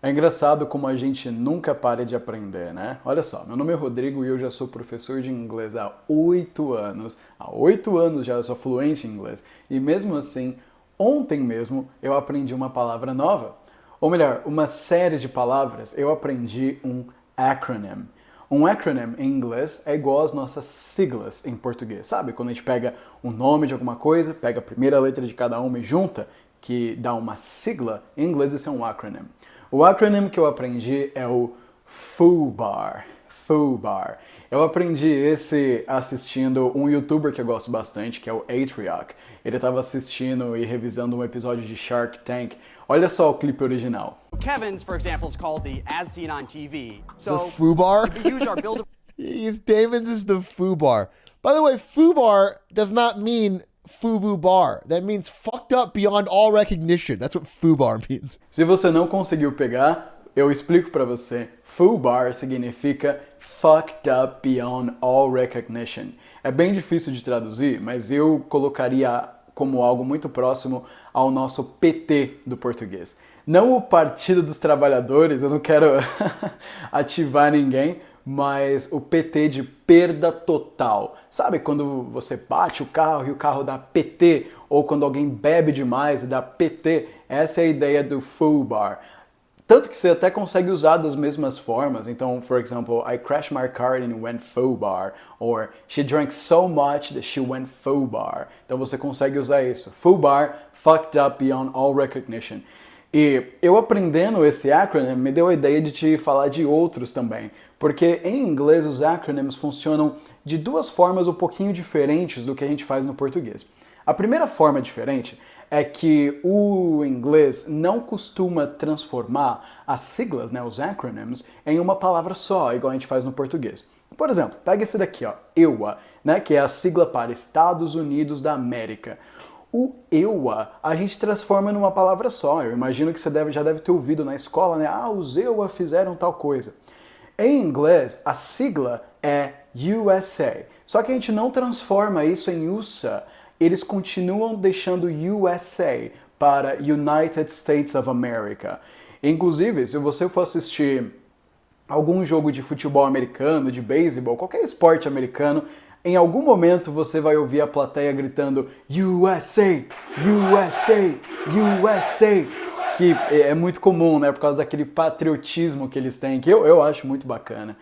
É engraçado como a gente nunca para de aprender, né? Olha só, meu nome é Rodrigo e eu já sou professor de inglês há 8 anos. Há 8 anos já eu sou fluente em inglês. E mesmo assim, ontem mesmo eu aprendi uma palavra nova. Ou melhor, uma série de palavras. Eu aprendi um acronym. Um acronym em inglês é igual às nossas siglas em português, sabe? Quando a gente pega o nome de alguma coisa, pega a primeira letra de cada uma e junta, que dá uma sigla, em inglês isso é um acronym. O acronym que eu aprendi é o FUBAR. FUBAR. Eu aprendi esse assistindo um youtuber que eu gosto bastante, que é o Atriarch. Ele estava assistindo e revisando um episódio de Shark Tank. Olha só o clipe original. Kevin's, for example, is called the As Seen on TV. So The FUBAR? if we use our build David's is the FUBAR. By the way, FUBAR does not mean FUBU bar. That means fucked up beyond all recognition. That's what FUBAR means. Se você não conseguiu pegar, eu explico pra você. FUBAR significa fucked up beyond all recognition. É bem difícil de traduzir, mas eu colocaria como algo muito próximo ao nosso PT do português. Não o Partido dos Trabalhadores, eu não quero ativar ninguém, mas o PT de perda total. Sabe quando você bate o carro e o carro dá PT? Ou quando alguém bebe demais e dá PT? Essa é a ideia do FUBAR. Tanto que você até consegue usar das mesmas formas. Então, for example, I crashed my car and it went FUBAR. Or she drank so much that she went FUBAR. Então você consegue usar isso. FUBAR, fucked up beyond all recognition. E eu aprendendo esse acronym me deu a ideia de te falar de outros também, porque em inglês os acronyms funcionam de duas formas um pouquinho diferentes do que a gente faz no português. A primeira forma diferente é que o inglês não costuma transformar as siglas, né, os acronyms, em uma palavra só, igual a gente faz no português. Por exemplo, pega esse daqui, ó, EUA, né, que é a sigla para Estados Unidos da América. O EUA a gente transforma numa palavra só. Eu imagino que você já deve ter ouvido na escola, né? Ah, os EUA fizeram tal coisa. Em inglês, a sigla é USA. Só que a gente não transforma isso em USA. Eles continuam deixando USA para United States of America. Inclusive, se você for assistir algum jogo de futebol americano, de beisebol, qualquer esporte americano, em algum momento você vai ouvir a plateia gritando USA, USA, USA, que é muito comum, né, por causa daquele patriotismo que eles têm, que eu acho muito bacana.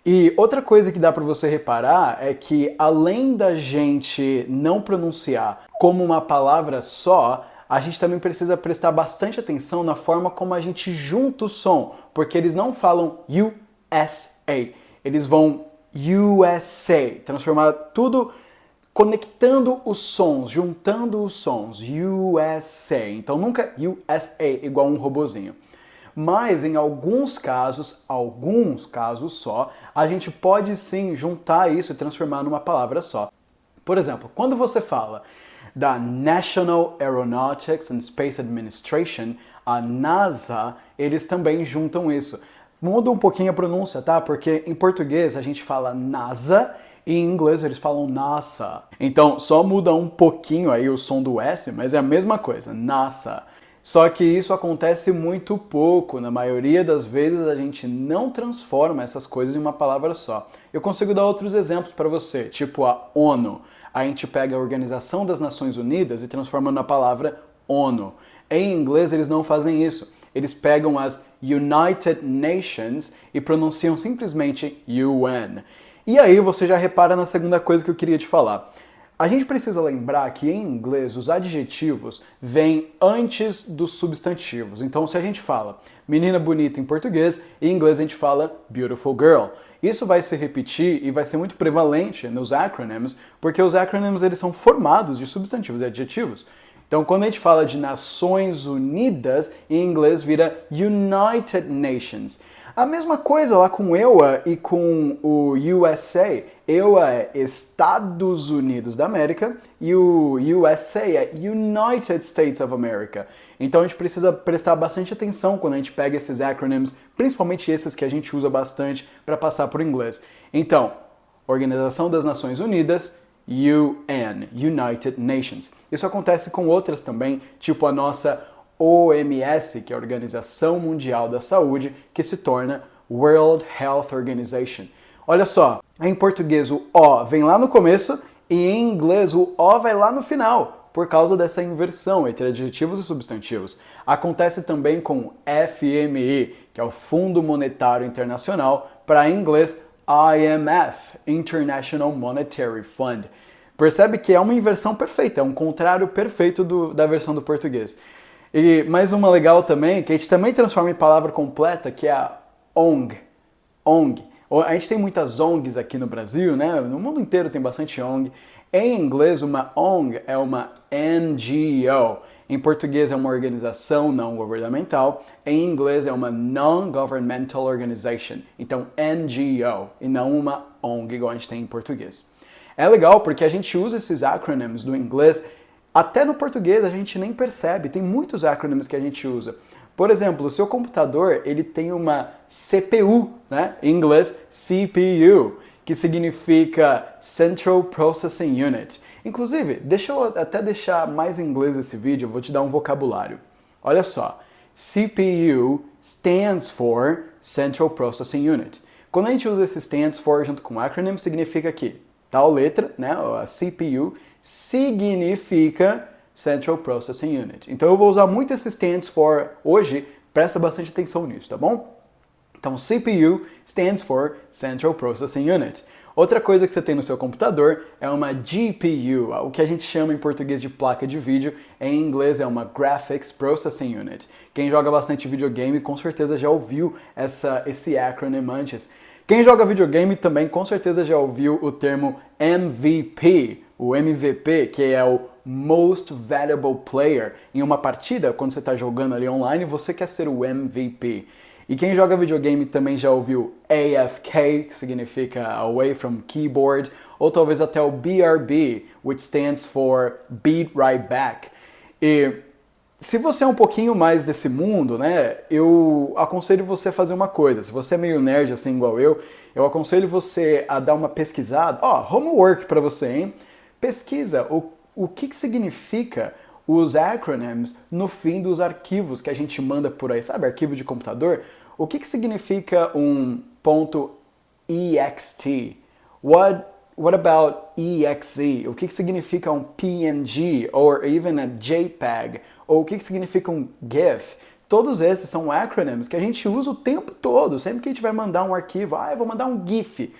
E outra coisa que dá para você reparar é que além da gente não pronunciar como uma palavra só, a gente também precisa prestar bastante atenção na forma como a gente junta o som, porque eles não falam USA, eles vão USA, transformar tudo conectando os sons, juntando os sons, USA. Então nunca USA igual um robozinho. Mas em alguns casos só, a gente pode sim juntar isso e transformar numa palavra só. Por exemplo, quando você fala da National Aeronautics and Space Administration, a NASA, eles também juntam isso. Muda um pouquinho a pronúncia, tá? Porque em português a gente fala NASA e em inglês eles falam NASA. Então só muda um pouquinho aí o som do S, mas é a mesma coisa, NASA. Só que isso acontece muito pouco. Na maioria das vezes a gente não transforma essas coisas em uma palavra só. Eu consigo dar outros exemplos para você, tipo a ONU. A gente pega a Organização das Nações Unidas e transforma na palavra ONU. Em inglês eles não fazem isso. Eles pegam as United Nations e pronunciam simplesmente UN. E aí você já repara na segunda coisa que eu queria te falar. A gente precisa lembrar que em inglês os adjetivos vêm antes dos substantivos. Então se a gente fala menina bonita em português, em inglês a gente fala beautiful girl. Isso vai se repetir e vai ser muito prevalente nos acronyms, porque os acronyms eles são formados de substantivos e adjetivos. Então, quando a gente fala de Nações Unidas, em inglês vira United Nations. A mesma coisa lá com EUA e com o USA. EUA é Estados Unidos da América e o USA é United States of America. Então a gente precisa prestar bastante atenção quando a gente pega esses acronyms, principalmente esses que a gente usa bastante para passar por inglês. Então, Organização das Nações Unidas, UN, United Nations. Isso acontece com outras também, tipo a nossa OMS, que é a Organização Mundial da Saúde, que se torna World Health Organization. Olha só, em português o O vem lá no começo e em inglês o O vai lá no final, por causa dessa inversão entre adjetivos e substantivos. Acontece também com FMI, que é o Fundo Monetário Internacional, para em inglês IMF, International Monetary Fund. Percebe que é uma inversão perfeita, é um contrário perfeito da versão do português. E mais uma legal também, que a gente também transforma em palavra completa, que é a ONG. ONG. A gente tem muitas ONGs aqui no Brasil, né? No mundo inteiro tem bastante ONG. Em inglês, uma ONG é uma NGO. Em português é uma organização não governamental. Em inglês é uma Non-Governmental Organization. Então, NGO, e não uma ONG, igual a gente tem em português. É legal porque a gente usa esses acronyms do inglês, até no português a gente nem percebe. Tem muitos acronyms que a gente usa. Por exemplo, o seu computador, ele tem uma CPU, né? Em inglês, CPU, que significa Central Processing Unit. Inclusive, deixa eu até deixar mais em inglês esse vídeo, eu vou te dar um vocabulário. Olha só, CPU stands for Central Processing Unit. Quando a gente usa esse stands for junto com acronym, significa que tal letra, né, a CPU, significa Central Processing Unit. Então eu vou usar muito esse stands for hoje, presta bastante atenção nisso, tá bom? Então CPU stands for Central Processing Unit. Outra coisa que você tem no seu computador é uma GPU, o que a gente chama em português de placa de vídeo, em inglês é uma Graphics Processing Unit. Quem joga bastante videogame com certeza já ouviu esse acronym antes. Quem joga videogame também com certeza já ouviu o termo MVP, o MVP, que é o Most Valuable Player. Em uma partida, quando você está jogando ali online, você quer ser o MVP. E quem joga videogame também já ouviu AFK, que significa Away from Keyboard, ou talvez até o BRB, which stands for Beat Right Back. E se você é um pouquinho mais desse mundo, né, eu aconselho você a fazer uma coisa. Se você é meio nerd assim igual eu aconselho você a dar uma pesquisada. Homework para você, hein? Pesquisa o que significa os acronyms no fim dos arquivos que a gente manda por aí, sabe, arquivo de computador? O que significa um .ext? What about exe? O que significa um PNG or even a JPEG? Ou o que significa um GIF? Todos esses são acronyms que a gente usa o tempo todo, sempre que a gente vai mandar um arquivo, eu vou mandar um GIF,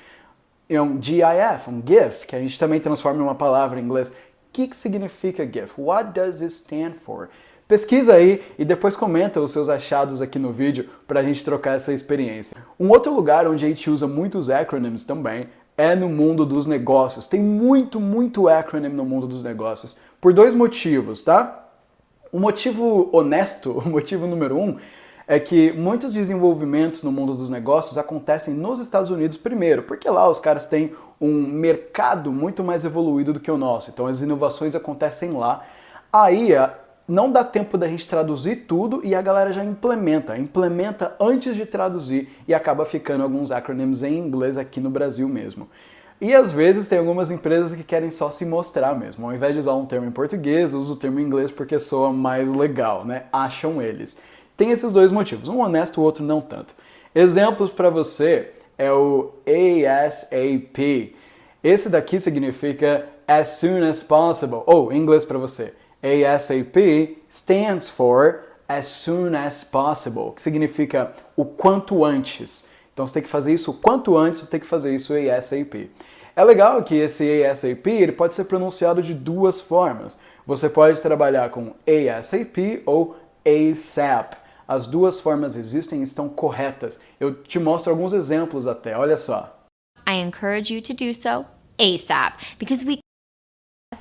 um GIF, um GIF, que a gente também transforma em uma palavra em inglês. O que significa GIF? What does it stand for? Pesquisa aí e depois comenta os seus achados aqui no vídeo para a gente trocar essa experiência. Um outro lugar onde a gente usa muitos acronyms também é no mundo dos negócios. Tem muito acronym no mundo dos negócios por dois motivos, tá? O motivo honesto, o motivo número 1, é que muitos desenvolvimentos no mundo dos negócios acontecem nos Estados Unidos primeiro, porque lá os caras têm um mercado muito mais evoluído do que o nosso, então as inovações acontecem lá. Aí não dá tempo da gente traduzir tudo e a galera já implementa antes de traduzir e acaba ficando alguns acronyms em inglês aqui no Brasil mesmo. E às vezes tem algumas empresas que querem só se mostrar mesmo, ao invés de usar um termo em português, usa o termo em inglês porque soa mais legal, né? Acham eles. Tem esses dois motivos, um honesto, o outro não tanto. Exemplos para você é o ASAP. Esse daqui significa as soon as possible, ou em inglês para você. ASAP stands for as soon as possible, que significa o quanto antes. Então você tem que fazer isso o quanto antes, você tem que fazer isso ASAP. É legal que esse ASAP ele pode ser pronunciado de duas formas. Você pode trabalhar com ASAP ou ASAP. As duas formas existem e estão corretas. Eu te mostro alguns exemplos até, olha só. I encourage you to do so ASAP because we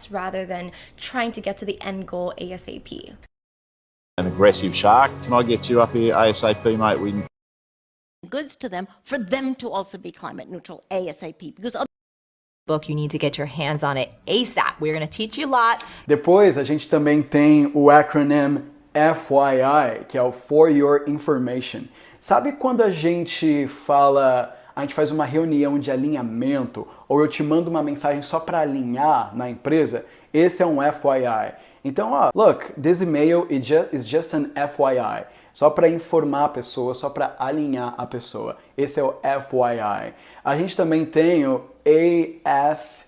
rather than trying to get to the end goal ASAP. An aggressive shark. Can I get you up here ASAP, mate? Goods to them for them to also be climate neutral ASAP because book, you need to get your hands on it ASAP. We're going to teach you a lot. Depois a gente também tem o acronym FYI, que é o For Your Information. Sabe quando a gente faz uma reunião de alinhamento, ou eu te mando uma mensagem só para alinhar na empresa? esse é um FYI. Então, ó, look, this email is just an FYI. Só para informar a pessoa, só para alinhar a pessoa. Esse é o FYI. A gente também tem o AFAIK.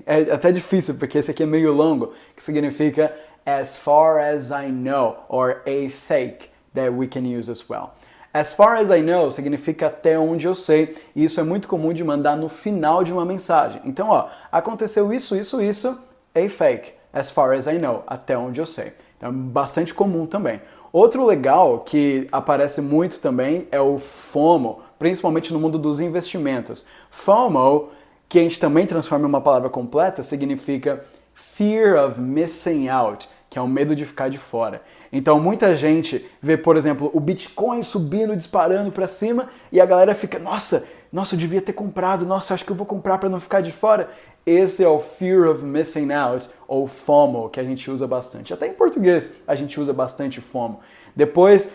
É até difícil, porque esse aqui é meio longo, que significa as far as I know, or a fake, that we can use as well. As far as I know significa até onde eu sei, e isso é muito comum de mandar no final de uma mensagem. Então, ó, aconteceu isso, a fake. As far as I know, até onde eu sei. Então, é bastante comum também. Outro legal que aparece muito também é o FOMO, principalmente no mundo dos investimentos. FOMO, que a gente também transforma em uma palavra completa, significa Fear of Missing Out, que é o medo de ficar de fora. Então, muita gente vê, por exemplo, o Bitcoin subindo, disparando para cima, e a galera fica, nossa, eu devia ter comprado, nossa, acho que eu vou comprar para não ficar de fora. Esse é o Fear of Missing Out, ou FOMO, que a gente usa bastante. Até em português a gente usa bastante FOMO. Depois,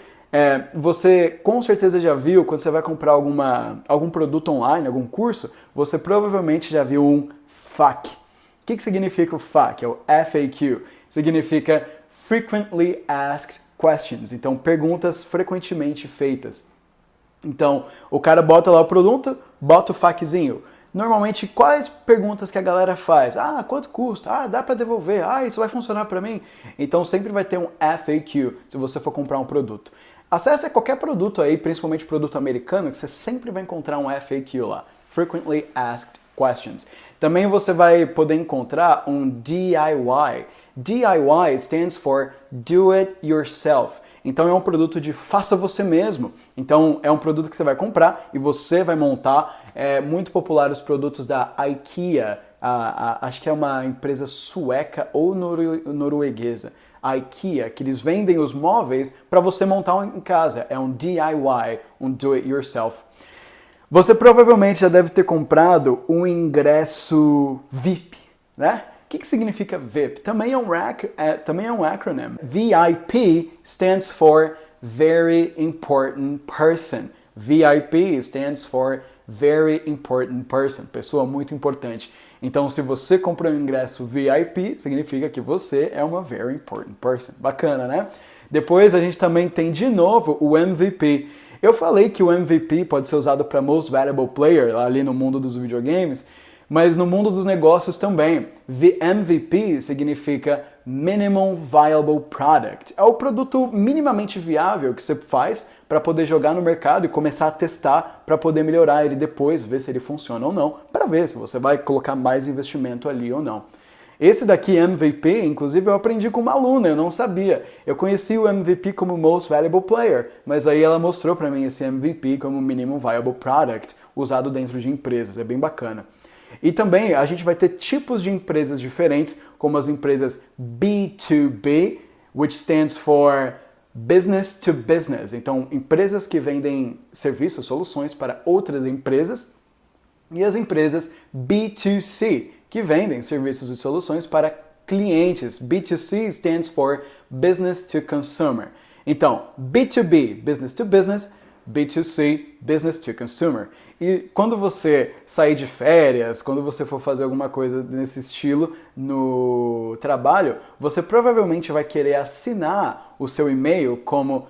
você com certeza já viu, quando você vai comprar algum produto online, algum curso, você provavelmente já viu um FAQ. O que significa o FAQ? É o FAQ. Significa Frequently Asked Questions. Então, perguntas frequentemente feitas. Então, o cara bota lá o produto, bota o FAQzinho. Normalmente, quais perguntas que a galera faz? Ah, quanto custa? Ah, dá para devolver? Ah, isso vai funcionar para mim? Então, sempre vai ter um FAQ se você for comprar um produto. Acesse qualquer produto aí, principalmente produto americano, que você sempre vai encontrar um FAQ lá. Frequently Asked Questions. Também você vai poder encontrar um DIY. DIY stands for Do It Yourself. Então é um produto de faça você mesmo. Então é um produto que você vai comprar e você vai montar. É muito popular os produtos da IKEA. Acho que é uma empresa sueca ou norueguesa. A IKEA, que eles vendem os móveis para você montar em casa. É um DIY, um Do It Yourself. Você provavelmente já deve ter comprado um ingresso VIP, né? O que significa VIP? Também é um acronym. VIP stands for Very Important Person. VIP stands for Very Important Person. Pessoa muito importante. Então, se você comprou um ingresso VIP, significa que você é uma Very Important Person. Bacana, né? Depois a gente também tem de novo o MVP. Eu falei que o MVP pode ser usado para Most Valuable Player, ali no mundo dos videogames, mas no mundo dos negócios também. MVP significa Minimum Viable Product. É o produto minimamente viável que você faz para poder jogar no mercado e começar a testar para poder melhorar ele depois, ver se ele funciona ou não, para ver se você vai colocar mais investimento ali ou não. Esse daqui, MVP, inclusive eu aprendi com uma aluna, eu não sabia. Eu conheci o MVP como Most Valuable Player, mas aí ela mostrou para mim esse MVP como Minimum Viable Product, usado dentro de empresas, é bem bacana. E também a gente vai ter tipos de empresas diferentes, como as empresas B2B, which stands for Business to Business. Então, empresas que vendem serviços, soluções para outras empresas, e as empresas B2C, que vendem serviços e soluções para clientes. B2C stands for Business to Consumer. Então, B2B, Business to Business, B2C, Business to Consumer. E quando você sair de férias, quando você for fazer alguma coisa nesse estilo no trabalho, você provavelmente vai querer assinar o seu e-mail como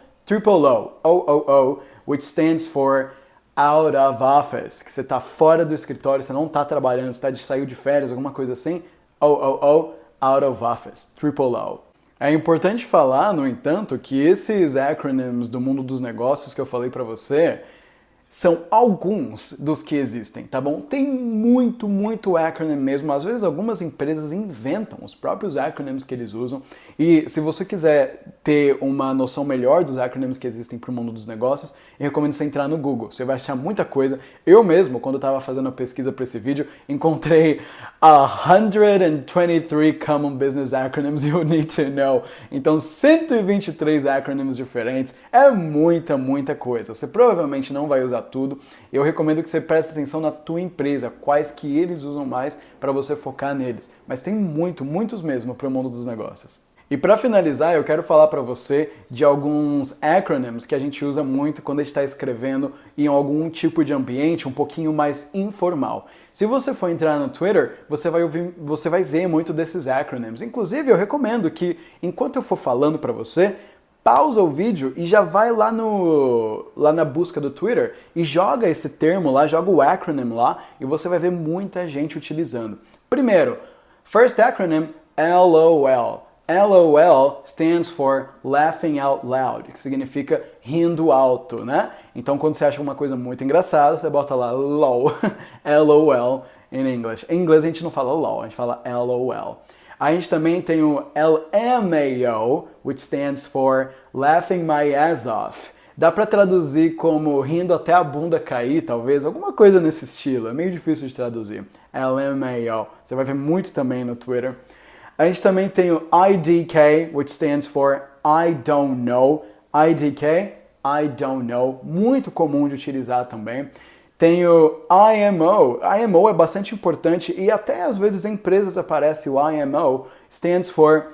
OOO, which stands for Out of Office, que você está fora do escritório, você não está trabalhando, você saiu de férias, alguma coisa assim. OOO, Out of Office, OOO. É importante falar, no entanto, que esses acronyms do mundo dos negócios que eu falei para você são alguns dos que existem, tá bom? Tem muito acronym mesmo. Às vezes algumas empresas inventam os próprios acronyms que eles usam. E se você quiser ter uma noção melhor dos acronyms que existem para o mundo dos negócios, eu recomendo você entrar no Google. Você vai achar muita coisa. Eu mesmo, quando estava fazendo a pesquisa para esse vídeo, encontrei 123 Common Business Acronyms You Need to Know. Então, 123 acronyms diferentes. É muita coisa. Você provavelmente não vai usar tudo. Eu recomendo que você preste atenção na tua empresa, quais que eles usam mais para você focar neles. Mas tem muitos mesmo para o mundo dos negócios. E para finalizar, eu quero falar para você de alguns acronyms que a gente usa muito quando a gente está escrevendo em algum tipo de ambiente um pouquinho mais informal. Se você for entrar no Twitter, você vai ver muito desses acronyms. Inclusive, eu recomendo que, enquanto eu for falando para você, pausa o vídeo e já vai lá na busca do Twitter e joga esse termo lá, joga o acronym lá e você vai ver muita gente utilizando. Primeiro, first acronym, LOL. LOL stands for Laughing Out Loud, que significa rindo alto, né? Então, quando você acha uma coisa muito engraçada, você bota lá LOL, LOL em inglês. Em inglês a gente não fala LOL, a gente fala LOL. A gente também tem o LMAO, which stands for Laughing My Ass Off. Dá para traduzir como rindo até a bunda cair, talvez, alguma coisa nesse estilo. É meio difícil de traduzir. LMAO. Você vai ver muito também no Twitter. A gente também tem o IDK, which stands for I don't know. IDK, I don't know. Muito comum de utilizar também. Tem o IMO. IMO é bastante importante e até às vezes em empresas aparece o IMO. Stands for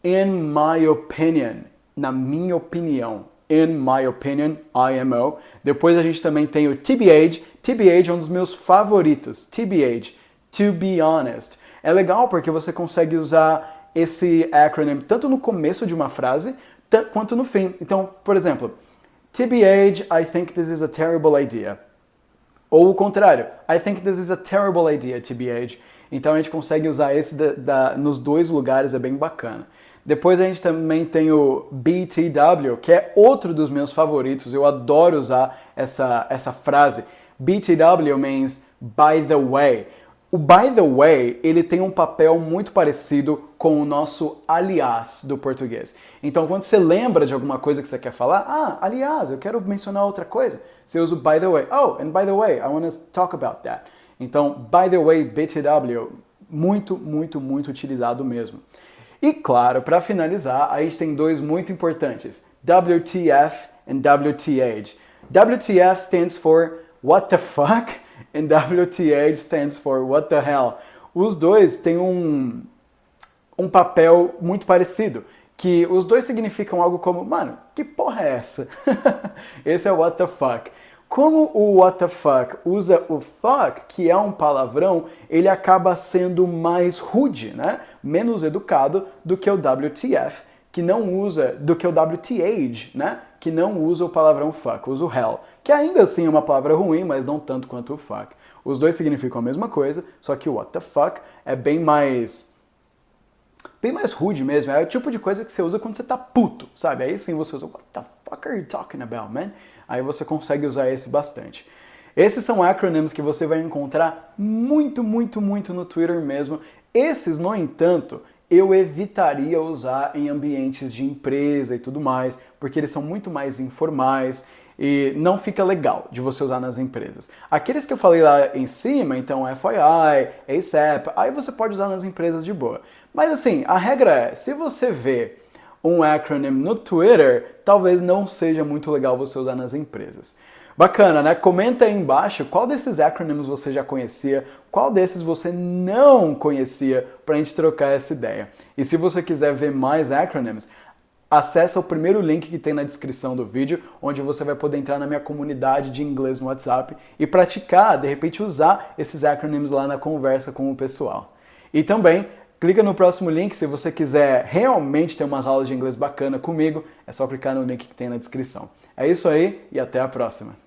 In My Opinion. Na minha opinião. In My Opinion, IMO. Depois a gente também tem o TBH. TBH é um dos meus favoritos. TBH, To Be Honest. É legal porque você consegue usar esse acronym tanto no começo de uma frase quanto no fim. Então, por exemplo, TBH, I think this is a terrible idea. Ou o contrário, I think this is a terrible idea, TBH. Então a gente consegue usar esse nos dois lugares, é bem bacana. Depois a gente também tem o BTW, que é outro dos meus favoritos. Eu adoro usar essa frase. BTW means by the way. O by the way, ele tem um papel muito parecido com o nosso aliás do português. Então, quando você lembra de alguma coisa que você quer falar, aliás, eu quero mencionar outra coisa, você usa o by the way. Oh, and by the way, I want to talk about that. Então, by the way, BTW, muito, muito, muito utilizado mesmo. E claro, para finalizar, a gente tem dois muito importantes, WTF e WTH. WTF stands for what the fuck? And WTH stands for what the hell. Os dois têm um papel muito parecido, que os dois significam algo como, mano, que porra é essa? Esse é o what the fuck. Como o what the fuck usa o fuck, que é um palavrão, ele acaba sendo mais rude, né? Menos educado do que o WTF, que não usa, do que o WTH, né? Que não usa o palavrão fuck, usa o hell, que ainda assim é uma palavra ruim, mas não tanto quanto o fuck. Os dois significam a mesma coisa, só que o what the fuck é bem mais rude mesmo, é o tipo de coisa que você usa quando você tá puto, sabe? Aí sim você usa what the fuck are you talking about, man? Aí você consegue usar esse bastante. Esses são acronyms que você vai encontrar muito, muito, muito no Twitter mesmo. Esses, no entanto, eu evitaria usar em ambientes de empresa e tudo mais, porque eles são muito mais informais e não fica legal de você usar nas empresas. Aqueles que eu falei lá em cima, então FYI, ASAP, aí você pode usar nas empresas de boa. Mas assim, a regra é, se você vê um acronym no Twitter, talvez não seja muito legal você usar nas empresas. Bacana, né? Comenta aí embaixo qual desses acronyms você já conhecia, qual desses você não conhecia, pra gente trocar essa ideia. E se você quiser ver mais acronyms, acessa o primeiro link que tem na descrição do vídeo, onde você vai poder entrar na minha comunidade de inglês no WhatsApp e praticar, de repente usar esses acronyms lá na conversa com o pessoal. E também, clica no próximo link se você quiser realmente ter umas aulas de inglês bacana comigo, é só clicar no link que tem na descrição. É isso aí e até a próxima!